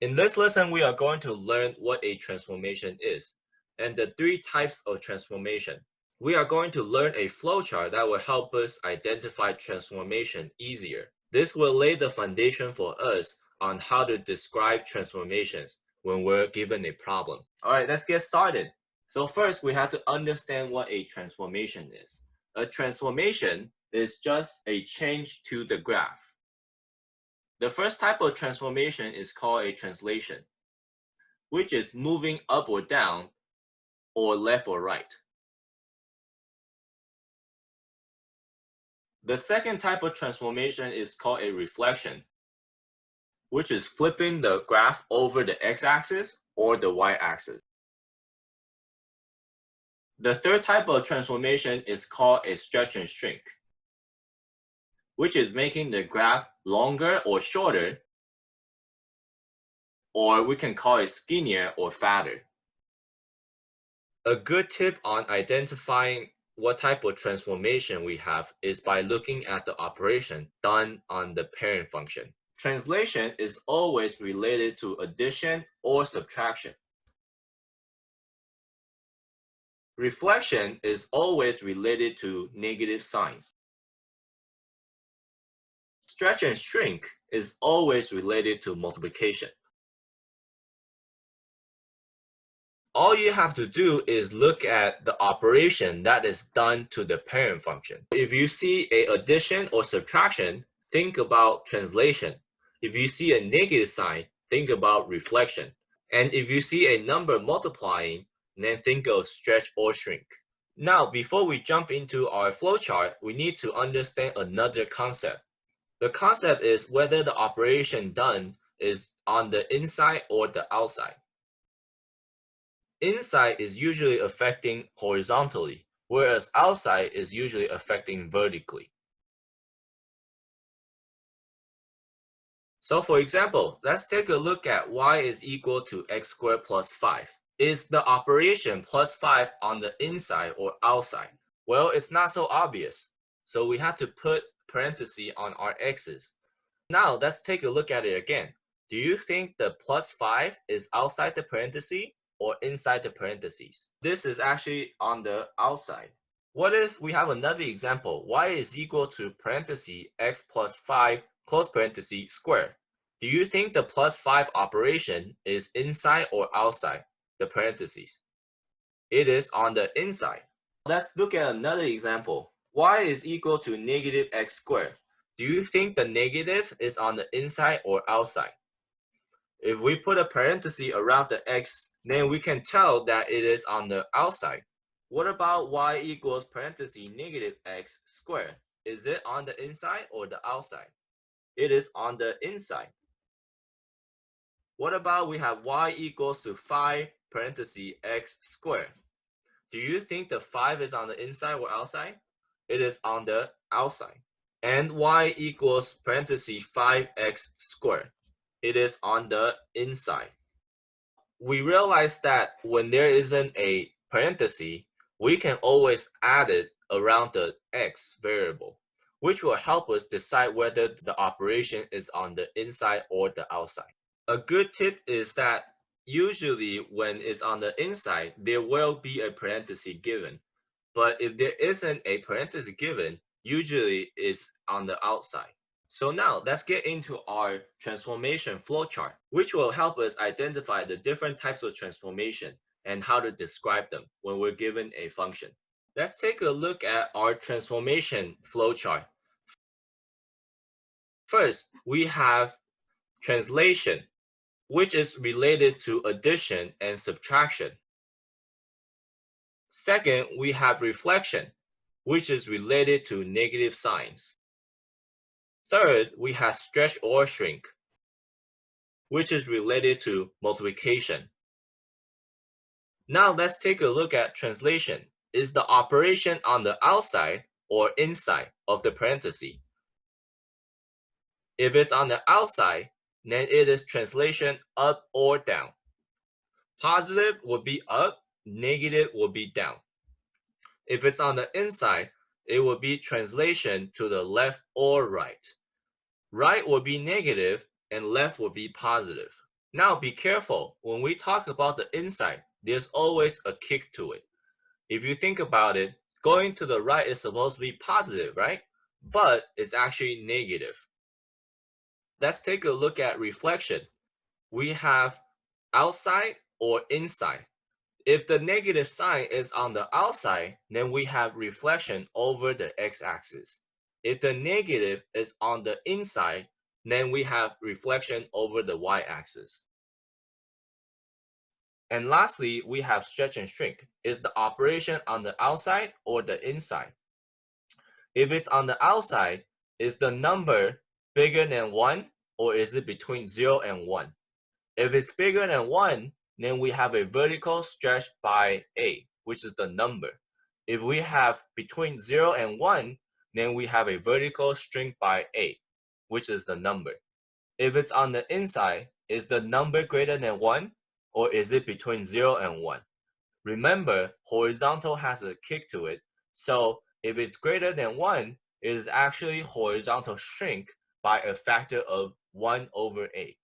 In this lesson, we are going to learn what a transformation is and the three types of transformation. We are going to learn a flowchart that will help us identify transformation easier. This will lay the foundation for us on how to describe transformations when we're given a problem. All right, let's get started. So first, we have to understand what a transformation is. A transformation is just a change to the graph. The first type of transformation is called a translation, which is moving up or down or left or right. The second type of transformation is called a reflection, which is flipping the graph over the x-axis or the y-axis. The third type of transformation is called a stretch and shrink, which is making the graph longer or shorter, or we can call it skinnier or fatter. A good tip on identifying what type of transformation we have is by looking at the operation done on the parent function. Translation is always related to addition or subtraction. Reflection is always related to negative signs. Stretch and shrink is always related to multiplication. All you have to do is look at the operation that is done to the parent function. If you see an addition or subtraction, think about translation. If you see a negative sign, think about reflection. And if you see a number multiplying, then think of stretch or shrink. Now, before we jump into our flowchart, we need to understand another concept. The concept is whether the operation done is on the inside or the outside. Inside is usually affecting horizontally, whereas outside is usually affecting vertically. So for example, let's take a look at y is equal to x squared plus 5. Is the operation plus 5 on the inside or outside? Well, it's not so obvious, so we have to put parentheses on our x's. Now let's take a look at it again. Do you think the plus 5 is outside the parentheses or inside the parentheses? This is actually on the outside. What if we have another example? Y is equal to parentheses x plus 5 close parentheses squared. Do you think the plus 5 operation is inside or outside the parentheses? It is on the inside. Let's look at another example. Y is equal to negative x squared. Do you think the negative is on the inside or outside? If we put a parenthesis around the x, then we can tell that it is on the outside. What about y equals parenthesis negative x squared? Is it on the inside or the outside? It is on the inside. What about we have y equals to 5 parenthesis x squared? Do you think the 5 is on the inside or outside? It is on the outside. And y equals parenthesis 5x squared. It is on the inside. We realize that when there isn't a parenthesis, we can always add it around the x variable, which will help us decide whether the operation is on the inside or the outside. A good tip is that usually when it's on the inside, there will be a parenthesis given. But if there isn't a parenthesis given, usually it's on the outside. So now let's get into our transformation flowchart, which will help us identify the different types of transformation and how to describe them when we're given a function. Let's take a look at our transformation flowchart. First, we have translation, which is related to addition and subtraction. Second, we have reflection, which is related to negative signs. Third, we have stretch or shrink, which is related to multiplication. Now let's take a look at translation. Is the operation on the outside or inside of the parenthesis? If it's on the outside, then it is translation up or down. Positive will be up, negative will be down. If it's on the inside, it will be translation to the left or right. Right will be negative and left will be positive. Now be careful, when we talk about the inside, there's always a kick to it. If you think about it, going to the right is supposed to be positive, right? But it's actually negative. Let's take a look at reflection. We have outside or inside. If the negative sign is on the outside, then we have reflection over the x-axis. If the negative is on the inside, then we have reflection over the y-axis. And lastly, we have stretch and shrink. Is the operation on the outside or the inside? If it's on the outside, is the number bigger than 1 or is it between 0 and 1? If it's bigger than 1, then we have a vertical stretch by A, which is the number. If we have between 0 and 1, then we have a vertical shrink by A, which is the number. If it's on the inside, is the number greater than 1 or is it between 0 and 1? Remember, horizontal has a kick to it, so if it's greater than 1, it is actually horizontal shrink by a factor of 1 over A.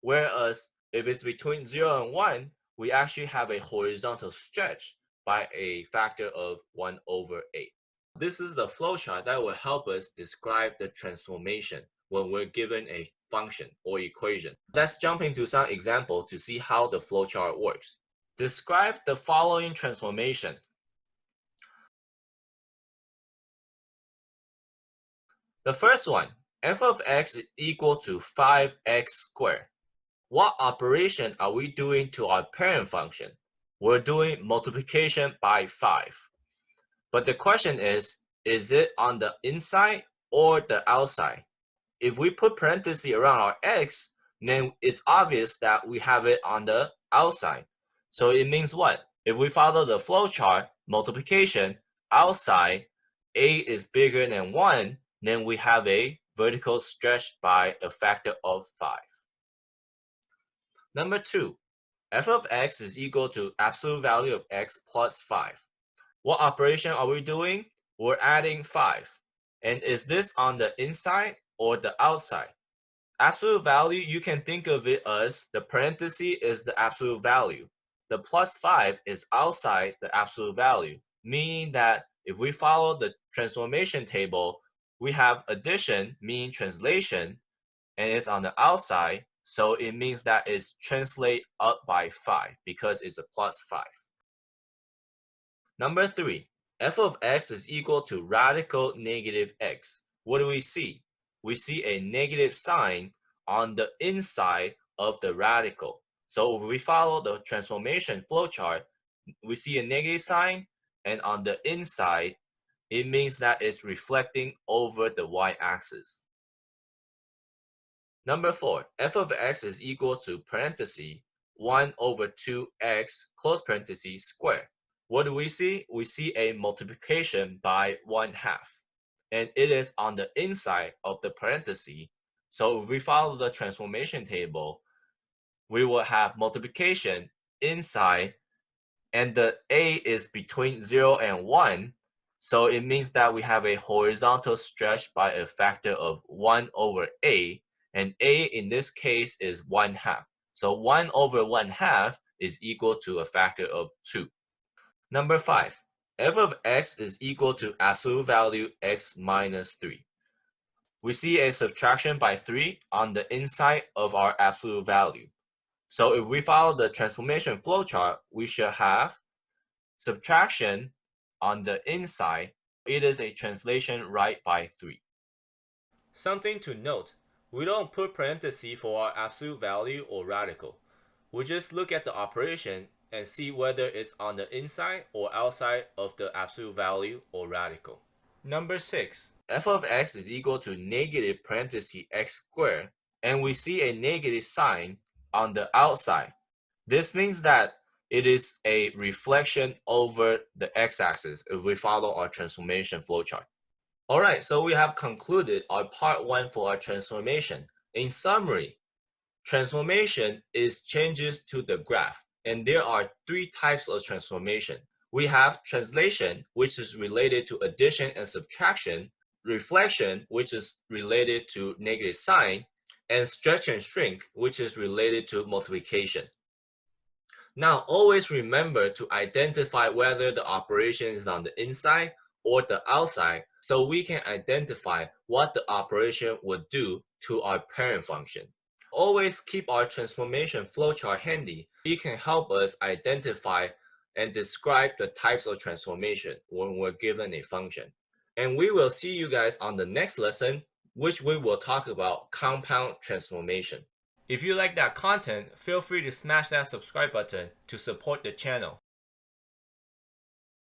Whereas if it's between 0 and 1, we actually have a horizontal stretch by a factor of 1 over A. This is the flowchart that will help us describe the transformation when we're given a function or equation. Let's jump into some example to see how the flowchart works. Describe the following transformation. The first one, f of x is equal to 5x squared. What operation are we doing to our parent function? We're doing multiplication by 5. But the question is it on the inside or the outside? If we put parentheses around our x, then it's obvious that we have it on the outside. So it means what? If we follow the flowchart, multiplication, outside, a is bigger than 1, then we have a vertical stretch by a factor of 5. Number 2, f of x is equal to absolute value of x plus 5. What operation are we doing? We're adding 5. And is this on the inside or the outside? Absolute value, you can think of it as the parenthesis is the absolute value. The plus 5 is outside the absolute value, meaning that if we follow the transformation table, we have addition, meaning translation, and it's on the outside, so it means that it's translate up by 5 because it's a plus 5. Number 3, f of x is equal to radical negative x. What do we see? We see a negative sign on the inside of the radical. So if we follow the transformation flowchart, we see a negative sign, and on the inside, it means that it's reflecting over the y-axis. Number 4, f of x is equal to parenthesis 1 over 2x close parenthesis squared. What do we see? We see a multiplication by 1/2, and it is on the inside of the parenthesis. So if we follow the transformation table, we will have multiplication inside, and the a is between 0 and 1. So it means that we have a horizontal stretch by a factor of 1 over a, and a in this case is 1/2. So 1 over 1/2 is equal to a factor of 2. Number 5, f of x is equal to absolute value x minus 3. We see a subtraction by 3 on the inside of our absolute value. So if we follow the transformation flowchart, we should have subtraction on the inside. It is a translation right by 3. Something to note, we don't put parentheses for our absolute value or radical. We just look at the operation and see whether it's on the inside or outside of the absolute value or radical. Number 6, f of x is equal to negative parenthesis x squared, and we see a negative sign on the outside. This means that it is a reflection over the x-axis if we follow our transformation flowchart. Alright, so we have concluded our part 1 for our transformation. In summary, transformation is changes to the graph, and there are 3 types of transformation. We have translation, which is related to addition and subtraction, reflection, which is related to negative sign, and stretch and shrink, which is related to multiplication. Now, always remember to identify whether the operation is on the inside or the outside, so we can identify what the operation would do to our parent function. Always keep our transformation flowchart handy. It can help us identify and describe the types of transformation when we're given a function. And we will see you guys on the next lesson, which we will talk about compound transformation. If you like that content, feel free to smash that subscribe button to support the channel.